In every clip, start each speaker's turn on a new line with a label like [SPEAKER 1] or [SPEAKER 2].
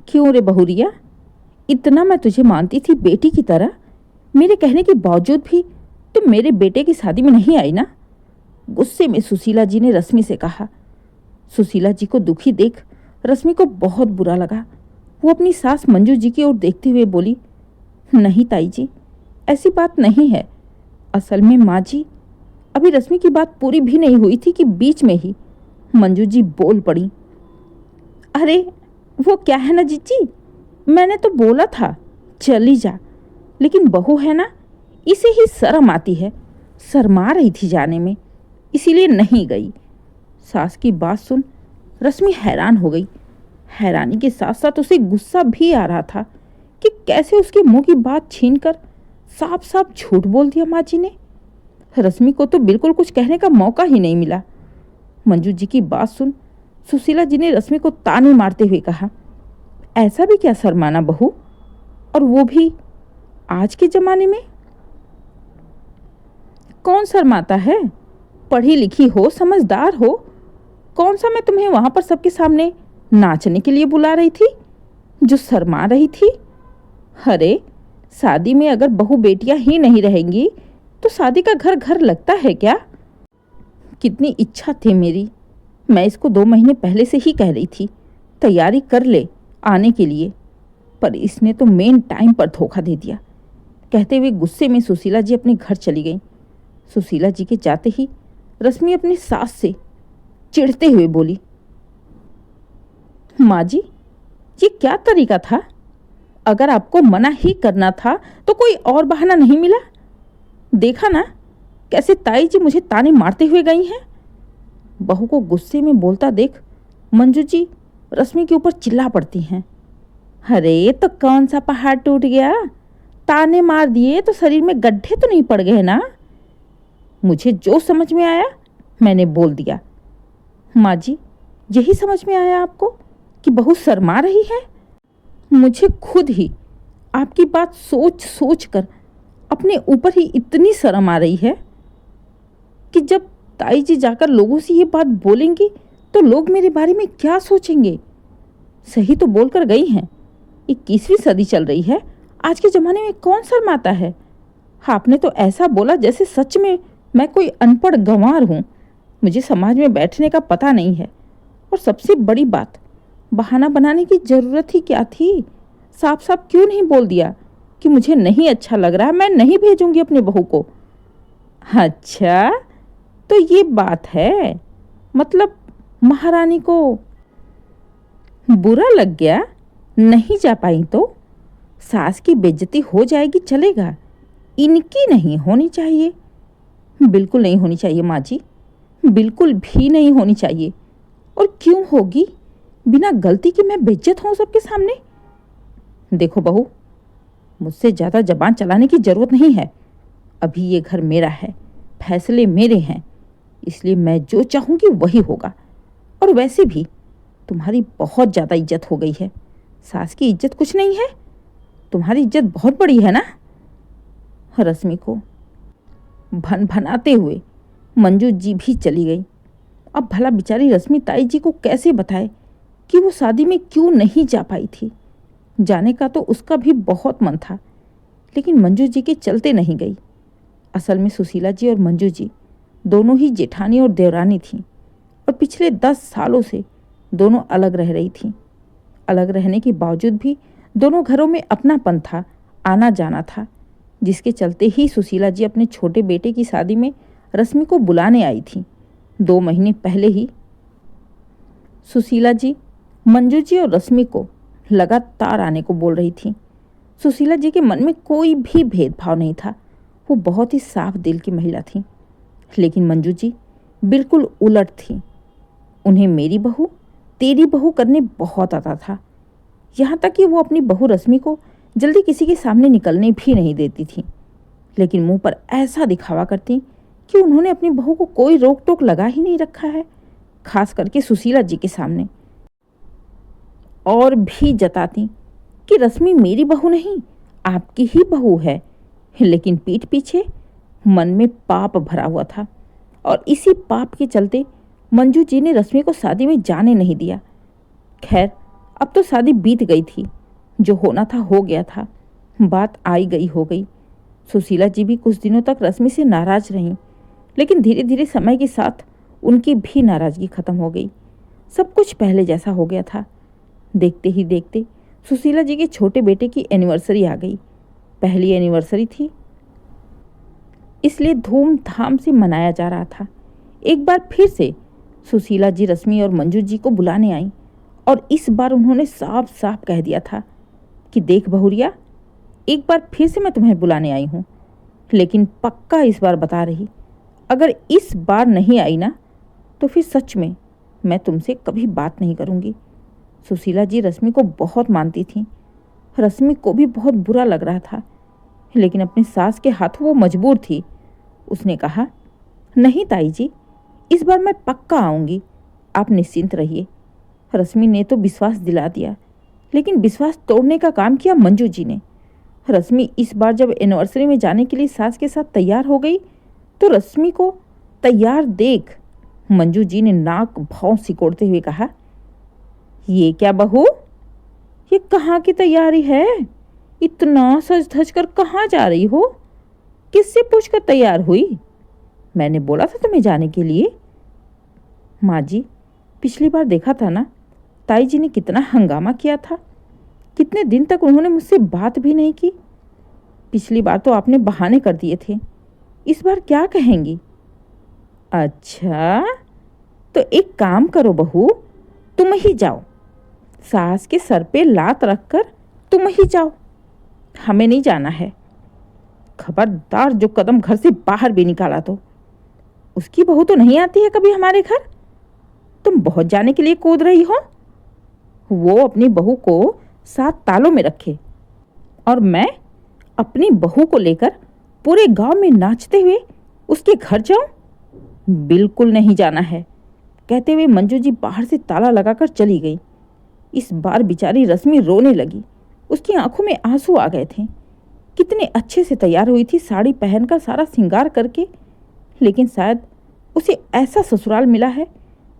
[SPEAKER 1] क्यों रे बहुरिया, इतना मैं तुझे मानती थी बेटी की तरह, मेरे कहने के बावजूद भी तुम मेरे बेटे की शादी में नहीं आई ना? गुस्से में सुशीला जी ने रश्मि से कहा। सुशीला जी को दुखी देख रश्मि को बहुत बुरा लगा। वो अपनी सास मंजू जी की ओर देखते हुए बोली, नहीं ताई जी, ऐसी बात नहीं है। असल में माँ जी, अभी रश्मि की बात पूरी भी नहीं हुई थी कि बीच में ही मंजू जी बोल पड़ी। अरे वो क्या है ना जीजी, मैंने तो बोला था चली जा, लेकिन बहू है ना, इसे ही शर्म आती है, शर्मा रही थी जाने में, इसीलिए नहीं गई। सास की बात सुन रश्मि हैरान हो गई। हैरानी के साथ साथ उसे गुस्सा भी आ रहा था कि कैसे उसके मुंह की बात छीनकर साफ साफ झूठ बोल दिया माँ जी ने। रश्मि को तो बिल्कुल कुछ कहने का मौका ही नहीं मिला। मंजू जी की बात सुन सुशीला जी ने रश्मि को ताने मारते हुए कहा, ऐसा भी क्या शर्माना बहू, और वो भी आज के जमाने में? कौन शर्माता है? पढ़ी लिखी हो, समझदार हो, कौन सा मैं तुम्हें वहां पर सबके सामने नाचने के लिए बुला रही थी जो शर्मा रही थी? अरे शादी में अगर बहू बेटियां ही नहीं रहेंगी तो शादी का घर घर लगता है क्या? कितनी इच्छा थी मेरी, मैं इसको 2 महीने पहले से ही कह रही थी तैयारी कर ले आने के लिए, पर इसने तो मेन टाइम पर धोखा दे दिया। कहते हुए गुस्से में सुशीला जी अपने घर चली गईं। सुशीला जी के जाते ही रश्मि अपनी सास से चिढ़ते हुए बोली, माँ जी, ये क्या तरीका था? अगर आपको मना ही करना था तो कोई और बहाना नहीं मिला? देखा ना कैसे ताई जी मुझे ताने मारते हुए गई हैं। बहू को गुस्से में बोलता देख मंजू जी रश्मि के ऊपर चिल्ला पड़ती हैं। अरे तो कौन सा पहाड़ टूट गया? ताने मार दिए तो शरीर में गड्ढे तो नहीं पड़ गए ना? मुझे जो समझ में आया मैंने बोल दिया। माँ जी, यही समझ में आया आपको कि बहू शर्मा रही है? मुझे खुद ही आपकी बात सोच सोच कर अपने ऊपर ही इतनी शर्म आ रही है कि जब ताई जी जाकर लोगों से ये बात बोलेंगी तो लोग मेरे बारे में क्या सोचेंगे। सही तो बोलकर गई हैं, 21वीं सदी चल रही है, आज के ज़माने में कौन शर्माता है। आपने तो ऐसा बोला जैसे सच में मैं कोई अनपढ़ गंवार हूँ, मुझे समाज में बैठने का पता नहीं है। और सबसे बड़ी बात, बहाना बनाने की ज़रूरत ही क्या थी? साफ साफ क्यों नहीं बोल दिया कि मुझे नहीं अच्छा लग रहा, मैं नहीं भेजूंगी अपनी बहू को? अच्छा तो ये बात है, मतलब महारानी को बुरा लग गया, नहीं जा पाई तो? सास की बेइज्जती हो जाएगी चलेगा, इनकी नहीं होनी चाहिए। बिल्कुल नहीं होनी चाहिए माँ जी, बिल्कुल भी नहीं होनी चाहिए। और क्यों होगी? बिना गलती के मैं बेइज्जत हूँ सबके सामने? देखो बहू, मुझसे ज़्यादा जबान चलाने की ज़रूरत नहीं है। अभी ये घर मेरा है, फैसले मेरे हैं, इसलिए मैं जो चाहूँगी वही होगा। और वैसे भी तुम्हारी बहुत ज़्यादा इज्जत हो गई है। सास की इज्जत कुछ नहीं है, तुम्हारी इज्जत बहुत बड़ी है ना? रश्मि को भन भनाते हुए मंजू जी भी चली गई। अब भला बेचारी रश्मि ताई जी को कैसे बताए कि वो शादी में क्यों नहीं जा पाई थी। जाने का तो उसका भी बहुत मन था, लेकिन मंजू जी के चलते नहीं गई। असल में सुशीला जी और मंजू जी दोनों ही जेठानी और देवरानी थीं, और पिछले 10 सालों से दोनों अलग रह रही थीं। अलग रहने के बावजूद भी दोनों घरों में अपनापन था, आना जाना था, जिसके चलते ही सुशीला जी अपने छोटे बेटे की शादी में रश्मि को बुलाने आई थी। 2 महीने पहले ही सुशीला जी मंजू जी और रश्मि को लगातार आने को बोल रही थी। सुशीला जी के मन में कोई भी भेदभाव नहीं था, वो बहुत ही साफ दिल की महिला थी। लेकिन मंजू जी बिल्कुल उलट थी। उन्हें मेरी बहू तेरी बहू करने बहुत आता था, यहाँ तक कि वो अपनी बहू रश्मि को जल्दी किसी के सामने निकलने भी नहीं देती थी, लेकिन मुंह पर ऐसा दिखावा करती कि उन्होंने अपनी बहू को कोई रोक टोक लगा ही नहीं रखा है, खास करके सुशीला जी के सामने। और भी जताती कि रश्मि मेरी बहू नहीं, आपकी ही बहू है, लेकिन पीठ पीछे मन में पाप भरा हुआ था, और इसी पाप के चलते मंजू जी ने रश्मि को शादी में जाने नहीं दिया। खैर, अब तो शादी बीत गई थी, जो होना था हो गया था, बात आई गई हो गई। सुशीला जी भी कुछ दिनों तक रश्मि से नाराज रहीं, लेकिन धीरे धीरे समय के साथ उनकी भी नाराजगी खत्म हो गई। सब कुछ पहले जैसा हो गया था। देखते ही देखते सुशीला जी के छोटे बेटे की एनिवर्सरी आ गई। पहली एनिवर्सरी थी, इसलिए धूमधाम से मनाया जा रहा था। एक बार फिर से सुशीला जी रश्मि और मंजू जी को बुलाने आई और इस बार उन्होंने साफ साफ कह दिया था कि देख बहुरिया, एक बार फिर से मैं तुम्हें बुलाने आई हूँ, लेकिन पक्का इस बार बता रही, अगर इस बार नहीं आई ना तो फिर सच में मैं तुमसे कभी बात नहीं करूँगी। सुशीला जी रश्मि को बहुत मानती थीं। रश्मि को भी बहुत बुरा लग रहा था, लेकिन अपनी सास के हाथों वो मजबूर थी। उसने कहा, नहीं ताई जी, इस बार मैं पक्का आऊँगी, आप निश्चिंत रहिए। रश्मि ने तो विश्वास दिला दिया, लेकिन विश्वास तोड़ने का काम किया मंजू जी ने। रश्मि इस बार जब एनिवर्सरी में जाने के लिए सास के साथ तैयार हो गई तो रश्मि को तैयार देख मंजू जी ने नाक भौं सिकोड़ते हुए कहा, ये क्या बहू, ये कहाँ की तैयारी है? इतना सज धज कर कहाँ जा रही हो? किससे पूछकर तैयार हुई? मैंने बोला था तुम्हें जाने के लिए। माँ जी, पिछली बार देखा था ना, ताई जी ने कितना हंगामा किया था। कितने दिन तक उन्होंने मुझसे बात भी नहीं की। पिछली बार तो आपने बहाने कर दिए थे, इस बार क्या कहेंगी? अच्छा, तो एक काम करो बहू, तुम ही जाओ, सास के सर पे लात रखकर तुम ही जाओ, हमें नहीं जाना है। खबरदार जो कदम घर से बाहर भी निकाला तो। उसकी बहू तो नहीं आती है कभी हमारे घर, तुम बहुत जाने के लिए कूद रही हो। वो अपनी बहू को 7 तालों में रखे और मैं अपनी बहू को लेकर पूरे गांव में नाचते हुए उसके घर जाऊं? बिल्कुल नहीं जाना है, कहते हुए मंजू जी बाहर से ताला लगाकर चली गई। इस बार बेचारी रश्मि रोने लगी। उसकी आंखों में आंसू आ गए थे। कितने अच्छे से तैयार हुई थी, साड़ी पहनकर, सारा श्रृंगार करके, लेकिन शायद उसे ऐसा ससुराल मिला है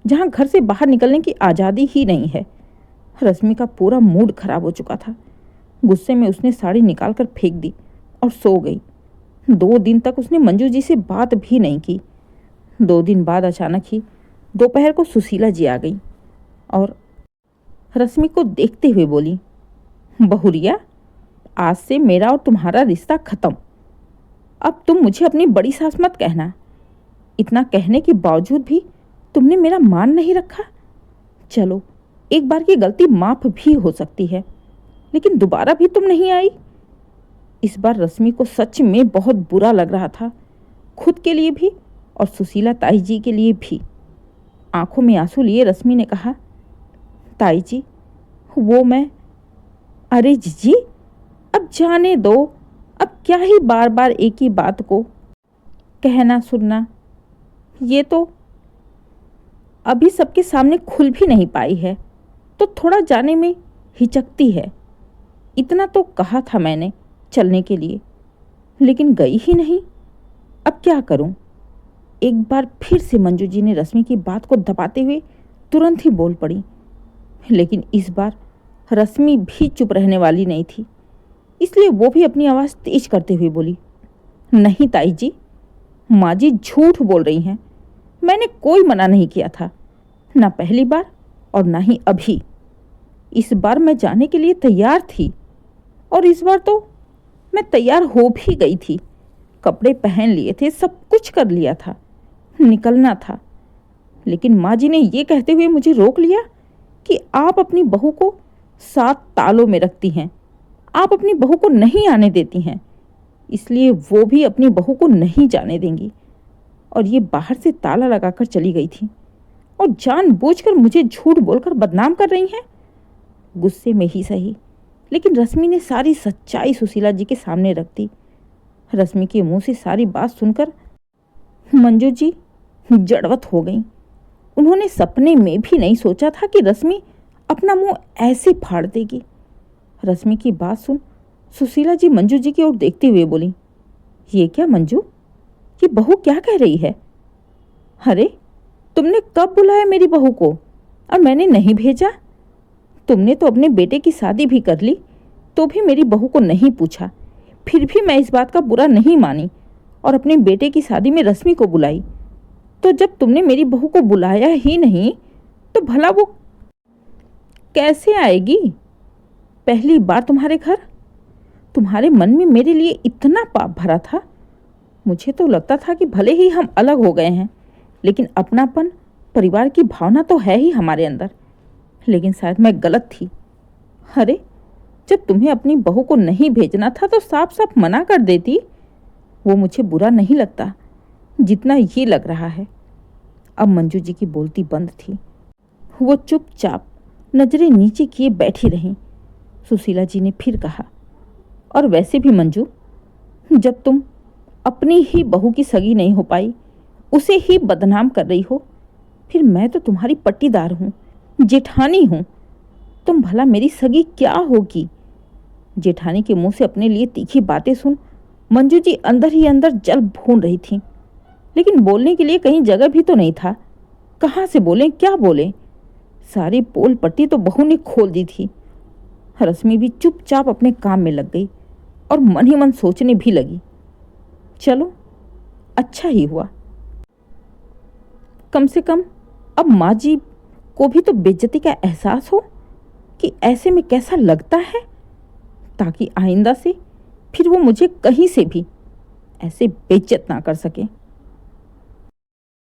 [SPEAKER 1] जहां घर से बाहर निकलने की आज़ादी ही नहीं है। रश्मि का पूरा मूड खराब हो चुका था। गुस्से में उसने साड़ी निकालकर फेंक दी और सो गई। 2 दिन तक उसने मंजू जी से बात भी नहीं की। 2 दिन बाद अचानक ही दोपहर को सुशीला जी आ गई और रश्मि को देखते हुए बोली, बहुरिया, आज से मेरा और तुम्हारा रिश्ता खत्म। अब तुम मुझे अपनी बड़ी सास मत कहना। इतना कहने के बावजूद भी तुमने मेरा मान नहीं रखा। चलो, एक बार की गलती माफ भी हो सकती है, लेकिन दोबारा भी तुम नहीं आई। इस बार रश्मि को सच में बहुत बुरा लग रहा था, खुद के लिए भी और सुशीला ताई जी के लिए भी। आंखों में आंसू लिए रश्मि ने कहा, ताई जी, वो मैं, अरे जीजी, अब जाने दो। अब क्या ही बार बार एक ही बात को कहना सुनना। ये तो अभी सबके सामने खुल भी नहीं पाई है, तो थोड़ा जाने में हिचकती है। इतना तो कहा था मैंने चलने के लिए, लेकिन गई ही नहीं। अब क्या करूं? एक बार फिर से मंजू जी ने रश्मि की बात को दबाते हुए तुरंत ही बोल पड़ी, लेकिन इस बार रश्मि भी चुप रहने वाली नहीं थी, इसलिए वो भी अपनी आवाज़ तेज करते हुए बोली, नहीं ताई जी, माँ जी झूठ बोल रही हैं। मैंने कोई मना नहीं किया था, ना पहली बार और ना ही अभी। इस बार मैं जाने के लिए तैयार थी और इस बार तो मैं तैयार हो भी गई थी। कपड़े पहन लिए थे, सब कुछ कर लिया था, निकलना था, लेकिन माँ जी ने ये कहते हुए मुझे रोक लिया कि आप अपनी बहू को 7 तालों में रखती हैं, आप अपनी बहू को नहीं आने देती हैं, इसलिए वो भी अपनी बहू को नहीं जाने देंगी। और ये बाहर से ताला लगाकर चली गई थी और जानबूझकर मुझे झूठ बोलकर बदनाम कर रही हैं। गुस्से में ही सही, लेकिन रश्मि ने सारी सच्चाई सुशीला जी के सामने रख दी। रश्मि के मुंह से सारी बात सुनकर मंजू जी जड़वत हो गई। उन्होंने सपने में भी नहीं सोचा था कि रश्मि अपना मुंह ऐसे फाड़ देगी। रश्मि की बात सुन सुशीला जी मंजू जी की ओर देखते हुए बोली, ये क्या मंजू, ये बहू क्या कह रही है? अरे, तुमने कब बुलाया मेरी बहू को और मैंने नहीं भेजा? तुमने तो अपने बेटे की शादी भी कर ली, तो भी मेरी बहू को नहीं पूछा। फिर भी मैं इस बात का बुरा नहीं मानी और अपने बेटे की शादी में रश्मि को बुलाई। तो जब तुमने मेरी बहू को बुलाया ही नहीं तो भला वो कैसे आएगी? पहली बार तुम्हारे घर, तुम्हारे मन में मेरे लिए इतना पाप भरा था। मुझे तो लगता था कि भले ही हम अलग हो गए हैं, लेकिन अपनापन, परिवार की भावना तो है ही हमारे अंदर। लेकिन शायद मैं गलत थी। अरे, जब तुम्हें अपनी बहू को नहीं भेजना था तो साफ साफ मना कर देती। वो मुझे बुरा नहीं लगता जितना ये लग रहा है। अब मंजू जी की बोलती बंद थी। वो चुपचाप नजरें नीचे किए बैठी रहीं। सुशीला जी ने फिर कहा, और वैसे भी मंजू, जब तुम अपनी ही बहू की सगी नहीं हो पाई, उसे ही बदनाम कर रही हो, फिर मैं तो तुम्हारी पट्टीदार हूँ, जेठानी हूँ। तुम भला मेरी सगी क्या होगी? जेठानी के मुंह से अपने लिए तीखी बातें सुन मंजू जी अंदर ही अंदर जल भून रही थी, लेकिन बोलने के लिए कहीं जगह भी तो नहीं था। कहाँ से बोलें, क्या बोलें? सारी पोल पट्टी तो बहू ने खोल दी थी। रश्मि भी चुपचाप अपने काम में लग गई और मन ही मन सोचने भी लगी, चलो अच्छा ही हुआ, कम से कम अब माँ जी को भी तो बेइज्जती का एहसास हो कि ऐसे में कैसा लगता है, ताकि आइंदा से फिर वो मुझे कहीं से भी ऐसे बेइज्जत ना कर सके।